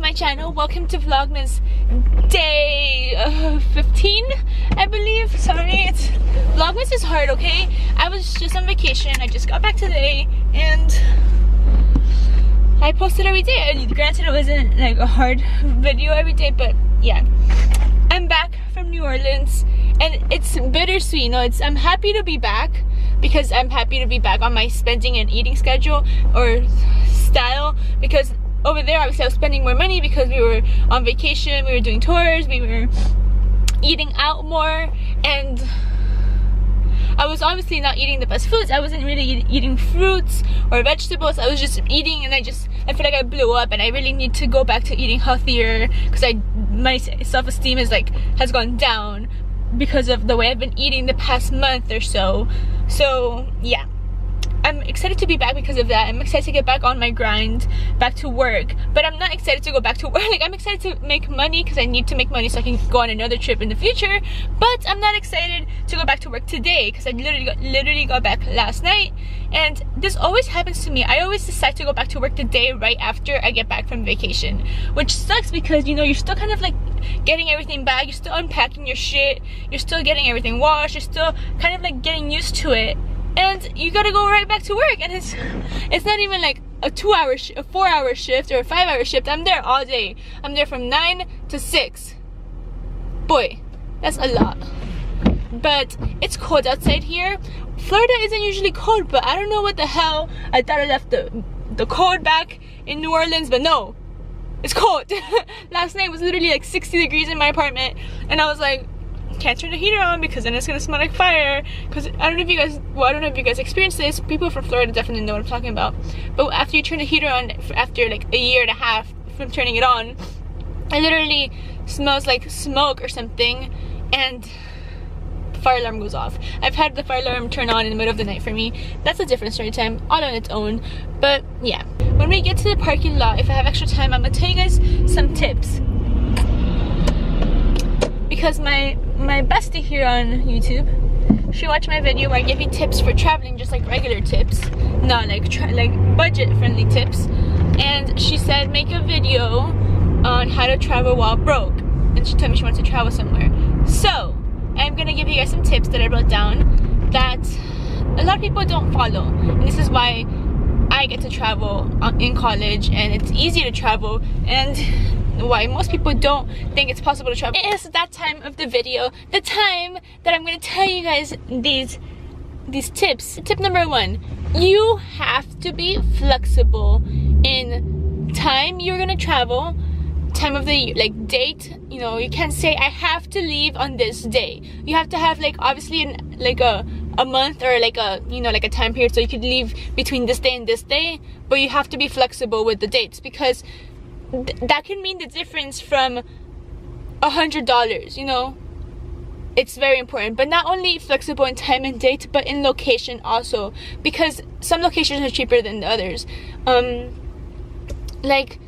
my channel. Welcome to Vlogmas day 15, I believe. Sorry, Vlogmas is hard, okay? I was just on vacation. I just got back today and I posted every day. Granted, it wasn't like a hard video every day, but yeah. I'm back from New Orleans and it's bittersweet. No, I'm happy to be back because I'm happy to be back on my spending and eating schedule or style, because over there obviously I was spending more money because we were on vacation, we were doing tours, we were eating out more, and I was obviously not eating the best foods. I wasn't really eating fruits or vegetables. I was just eating, and I feel like I blew up, and I really need to go back to eating healthier because my self-esteem has gone down because of the way I've been eating the past month or so. So yeah, I'm excited to be back because of that. I'm excited to get back on my grind, back to work. But I'm not excited to go back to work. Like, I'm excited to make money because I need to make money so I can go on another trip in the future. But I'm not excited to go back to work today because I literally got back last night. And this always happens to me. I always decide to go back to work the day right after I get back from vacation, which sucks because, you know, you're still kind of like getting everything back. You're still unpacking your shit. You're still getting everything washed. You're still kind of like getting used to it. And you gotta go right back to work, and it's not even like a 4-hour shift or a 5-hour shift. I'm there all day. I'm there from 9 to 6. Boy, that's a lot. But it's cold outside here. Florida isn't usually cold, but I don't know what the hell. I thought I left the cold back in New Orleans, but no, it's cold. Last night was literally like 60 degrees in my apartment, and I was like, can't turn the heater on because then it's gonna smell like fire. Because I don't know if you guys experienced this. People from Florida definitely know what I'm talking about. But after you turn the heater on, after like a year and a half from turning it on, it literally smells like smoke or something, and the fire alarm goes off. I've had the fire alarm turn on in the middle of the night for me. That's a different story time, all on its own. But yeah, when we get to the parking lot, if I have extra time, I'm gonna tell you guys some tips. Because my bestie here on YouTube, she watched my video where I give you tips for traveling, just like regular tips, not like budget-friendly tips. And she said make a video on how to travel while broke, and she told me she wants to travel somewhere. So I'm gonna give you guys some tips that I wrote down that a lot of people don't follow, and this is why I get to travel in college, and it's easy to travel, and why most people don't think it's possible to travel. It is that time of the video, the time that I'm going to tell you guys these tips. Tip number 1, you have to be flexible in time you're going to travel, time of the year, like date. You know, you can't say I have to leave on this day. You have to have like obviously a month or like a, you know, like a time period so you could leave between this day and this day, but you have to be flexible with the dates, because that can mean the difference from $100, you know. It's very important. But not only flexible in time and date, but in location also, because some locations are cheaper than the others. Like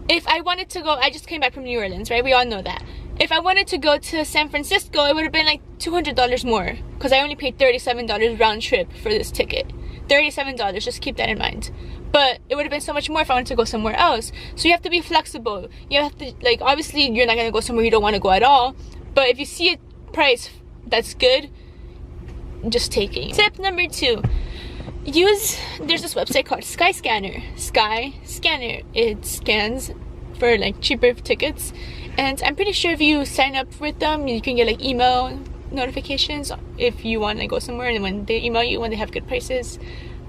if I wanted to go, I just came back from New Orleans, right? We all know that. If I wanted to go to San Francisco, it would have been like $200 more, because I only paid $37 round trip for this ticket. $37, just keep that in mind. But it would have been so much more if I wanted to go somewhere else. So you have to be flexible. You have to, like, obviously you're not gonna go somewhere you don't want to go at all, but if you see a price that's good, just take it. Tip number 2, there's this website called Skyscanner. It scans for like cheaper tickets, and I'm pretty sure if you sign up with them, you can get like email notifications if you want to go somewhere, and when they email you when they have good prices.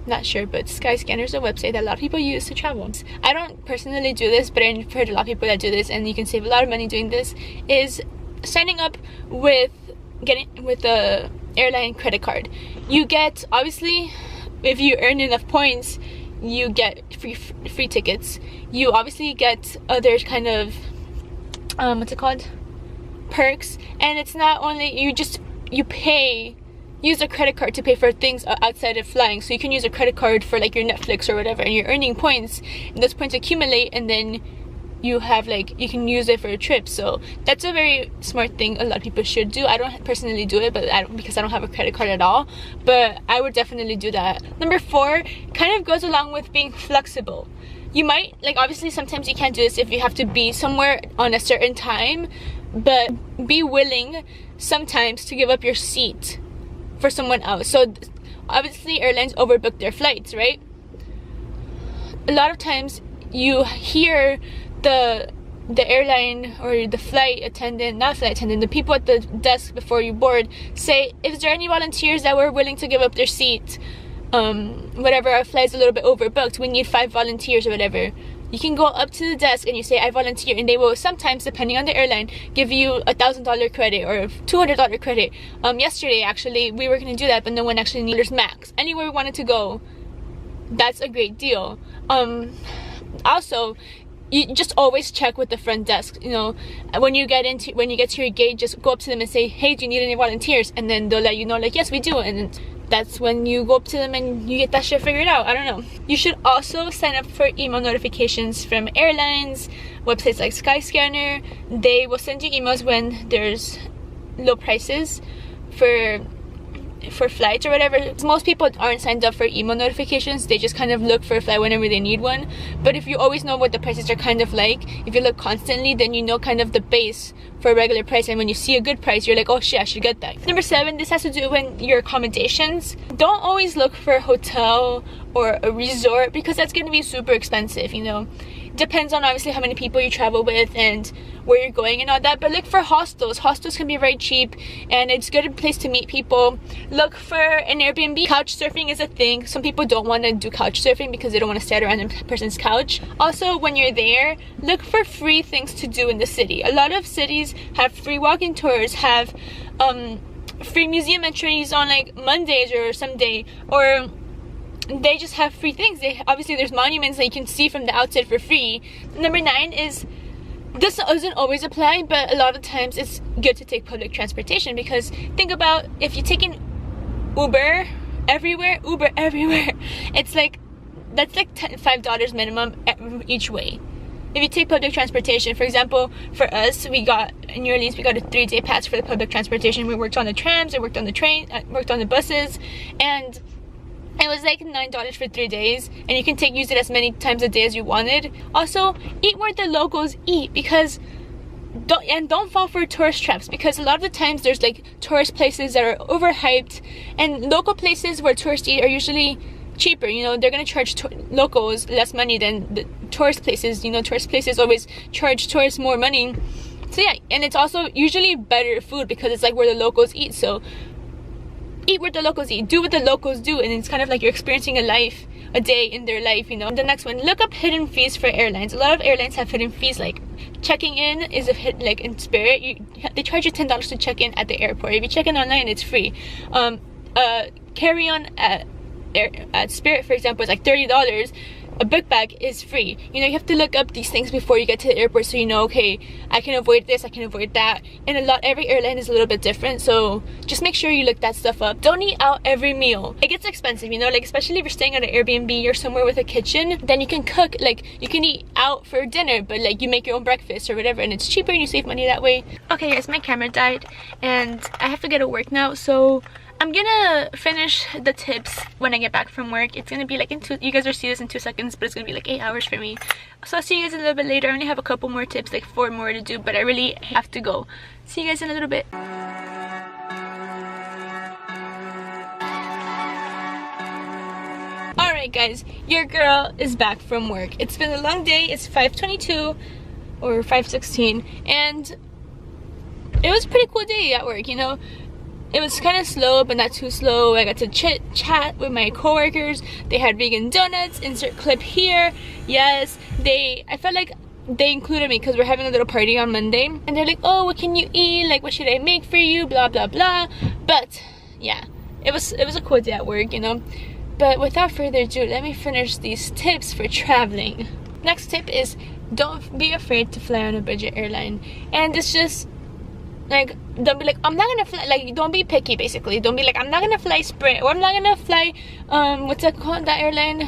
Not sure, but Skyscanner is a website that a lot of people use to travel. I don't personally do this, but I've heard a lot of people that do this, and you can save a lot of money doing this, is signing up with the airline credit card. You get, obviously, if you earn enough points, you get free tickets. You obviously get other kind of what's it called, perks, and it's not only use a credit card to pay for things outside of flying. So you can use a credit card for like your Netflix or whatever, and you're earning points, and those points accumulate, and then you have like, you can use it for a trip. So that's a very smart thing a lot of people should do. I don't personally do it, but because I don't have a credit card at all, but I would definitely do that. Number 4 kind of goes along with being flexible. you might, like, obviously sometimes you can't do this if you have to be somewhere on a certain time, but be willing sometimes to give up your seat for someone else. So obviously airlines overbook their flights, right? A lot of times you hear the airline or the flight attendant, not flight attendant, the people at the desk before you board say, is there any volunteers that were willing to give up their seat? Whatever, our flight's a little bit overbooked, we need 5 volunteers or whatever. You can go up to the desk and you say, I volunteer, and they will sometimes, depending on the airline, give you $1,000 credit or $200 credit. Yesterday actually we were gonna do that, but no one actually needed max. Anywhere we wanted to go, that's a great deal. Also, you just always check with the front desk. You know, when you get to your gate, just go up to them and say, hey, do you need any volunteers? And then they'll let you know, like, yes, we do. And that's when you go up to them and you get that shit figured out. I don't know. You should also sign up for email notifications from airlines, websites like Skyscanner. They will send you emails when there's low prices for flights or whatever. Most people aren't signed up for email notifications. They just kind of look for a flight whenever they need one. But if you always know what the prices are kind of like, if you look constantly, then you know kind of the base for a regular price, and when you see a good price, you're like, oh shit, I should get that. Number 7, this has to do with your accommodations. Don't always look for a hotel or a resort, because that's going to be super expensive, you know. Depends on obviously how many people you travel with and where you're going and all that, but look for hostels. Hostels can be very cheap and it's a good place to meet people. Look for an Airbnb. Couch surfing is a thing. Some people don't want to do couch surfing because they don't want to stay at a random person's couch. Also, when you're there, look for free things to do in the city. A lot of cities have free walking tours, have free museum entries on like Mondays or some day, or they just have free things. Obviously there's monuments that you can see from the outside for free. Number 9 is, this doesn't always apply, but a lot of times it's good to take public transportation, because think about if you're taking Uber everywhere, it's like, that's like $5 minimum each way. If you take public transportation, for example, for us, we got, in New Orleans, we got a 3-day pass for the public transportation. We worked on the trams, I worked on the train, worked on the buses, and it was like $9 for 3 days, and you can use it as many times a day as you wanted. Also, eat where the locals eat, because don't fall for tourist traps, because a lot of the times there's like tourist places that are overhyped, and local places where tourists eat are usually cheaper. You know, they're gonna charge locals less money than the tourist places. You know, tourist places always charge tourists more money. So yeah, and it's also usually better food because it's like where the locals eat. So eat where the locals eat, do what the locals do, and it's kind of like you're experiencing a day in their life, you know. The next one, look up hidden fees for airlines. A lot of airlines have hidden fees, like checking in is a hit, like in Spirit, they charge you $10 to check in at the airport. If you check in online, it's free. Carry on at Spirit, for example, is like $30. A book bag is free. You know, you have to look up these things before you get to the airport, so you know, okay, I can avoid this, I can avoid that. And every airline is a little bit different, so just make sure you look that stuff up. Don't eat out every meal. It gets expensive, you know, like especially if you're staying at an Airbnb or somewhere with a kitchen, then you can cook, like you can eat out for dinner, but like you make your own breakfast or whatever, and it's cheaper and you save money that way. Okay guys, my camera died and I have to get to work now, so I'm gonna finish the tips when I get back from work. It's gonna be like you guys will see this in 2 seconds, but it's gonna be like 8 hours for me. So I'll see you guys a little bit later. I only have a couple more tips, like 4 more to do, but I really have to go. See you guys in a little bit. Alright guys, your girl is back from work. It's been a long day. It's 5:22 or 5:16, and it was a pretty cool day at work, you know. It was kind of slow, but not too slow. I got to chat with my coworkers. They had vegan donuts. Insert clip here. Yes, I felt like they included me because we're having a little party on Monday. And they're like, oh, what can you eat? Like, what should I make for you? Blah, blah, blah. But, yeah, it was a cool day at work, you know. But without further ado, let me finish these tips for traveling. Next tip is, don't be afraid to fly on a budget airline. And it's just, like, don't be like, I'm not gonna fly, like, don't be picky, basically. Don't be like, I'm not gonna fly Sprint, or I'm not gonna fly, what's it called, that airline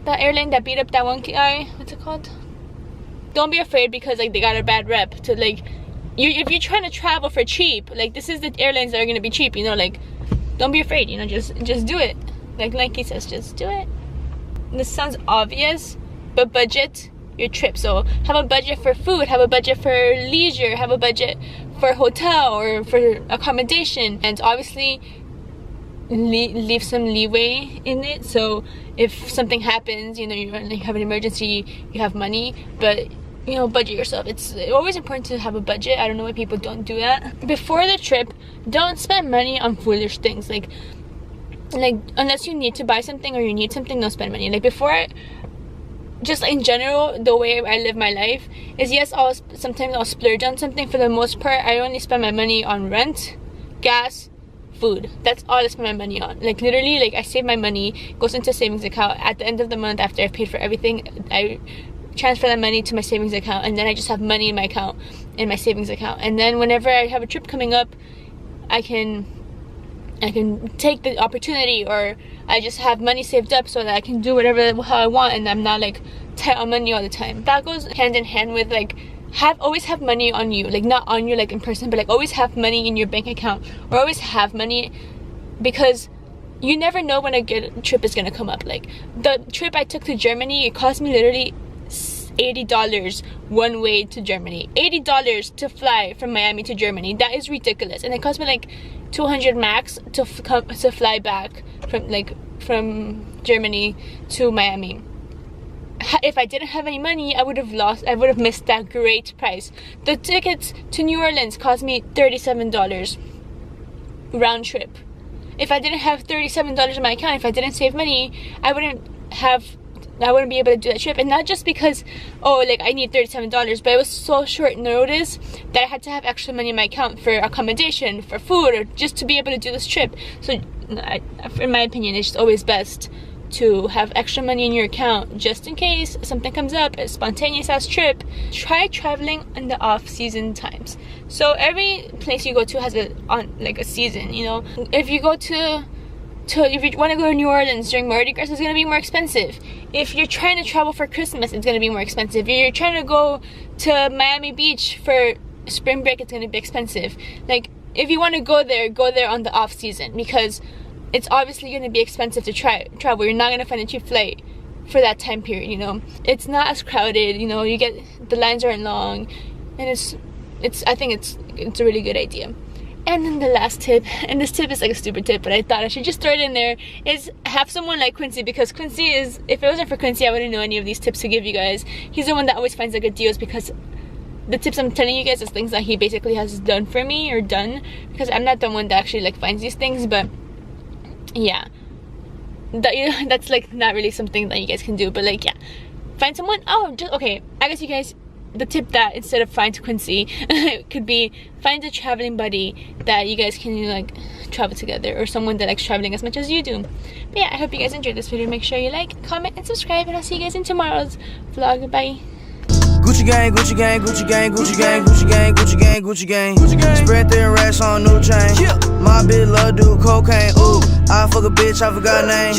that beat up that one guy, what's it called? Don't be afraid, because, like, they got a bad rep to, like, if you're trying to travel for cheap, like, this is the airlines that are gonna be cheap, you know, like, don't be afraid, you know, just do it. Like Nike says, just do it. this sounds obvious, but budget your trip. So have a budget for food, have a budget for leisure, have a budget for hotel or for accommodation, and obviously leave some leeway in it. So if something happens, you know, you have an emergency, you have money, but you know, budget yourself. It's always important to have a budget. I don't know why people don't do that. Before the trip, don't spend money on foolish things. Like unless you need to buy something or you need something, don't spend money. Like before, just in general, the way I live my life is, yes, sometimes I'll splurge on something. For the most part, I only spend my money on rent, gas, food. That's all I spend my money on. Like literally, like I save my money, goes into a savings account. At the end of the month, after I've paid for everything, I transfer that money to my savings account, and then I just have money in my account, in my savings account. And then whenever I have a trip coming up, I can take the opportunity, or I just have money saved up so that I can do whatever how I want, and I'm not like tight on money all the time. That goes hand in hand with like always have money on you, like not on you like in person, but like always have money in your bank account, or always have money, because you never know when a good trip is gonna come up. Like the trip I took to Germany, it cost me literally $80 one way to Germany. $80 to fly from Miami to Germany. That is ridiculous. And it cost me like 200 max to fly back from Germany to Miami. If I didn't have any money, I would have missed that great price. The tickets to New Orleans cost me $37 round trip. If I didn't have $37 in my account, if I didn't save money, I wouldn't be able to do that trip. And not just because, oh, like I need $37, but it was so short notice that I had to have extra money in my account for accommodation, for food, or just to be able to do this trip. So in my opinion, it's just always best to have extra money in your account just in case something comes up, a spontaneous ass trip. Try traveling in the off-season times. So every place you go to has a season, you know. If you go to if you want to go to New Orleans during Mardi Gras, it's going to be more expensive. If you're trying to travel for Christmas, it's going to be more expensive. If you're trying to go to Miami Beach for spring break, it's going to be expensive. Like, if you want to go there on the off season, because it's obviously going to be expensive to travel. You're not going to find a cheap flight for that time period, you know. It's not as crowded, you know, the lines aren't long, and I think it's a really good idea. And then the last tip, and this tip is like a stupid tip, but I thought I should just throw it in there, is have someone like Quincy, because Quincy is, if it wasn't for Quincy, I wouldn't know any of these tips to give you guys. He's the one that always finds the good deals, because the tips I'm telling you guys is things that he basically has done for me, or done, because I'm not the one that actually like finds these things. But yeah, that's like not really something that you guys can do, but like, yeah, find someone. Oh, just okay, I guess you guys, the tip that instead of find Quincy could be find a traveling buddy that you guys can like travel together, or someone that likes traveling as much as you do. But yeah, I hope you guys enjoyed this video. Make sure you like, comment, and subscribe, and I'll see you guys in tomorrow's vlog. Bye. Gucci gang, Gucci gang, Gucci gang, Gucci gang, Gucci gang, Gucci gang, Gucci gang, Gucci gang. Spread thin racks on new chain. My bitch love do cocaine. Ooh, I fuck a bitch, I forgot her name.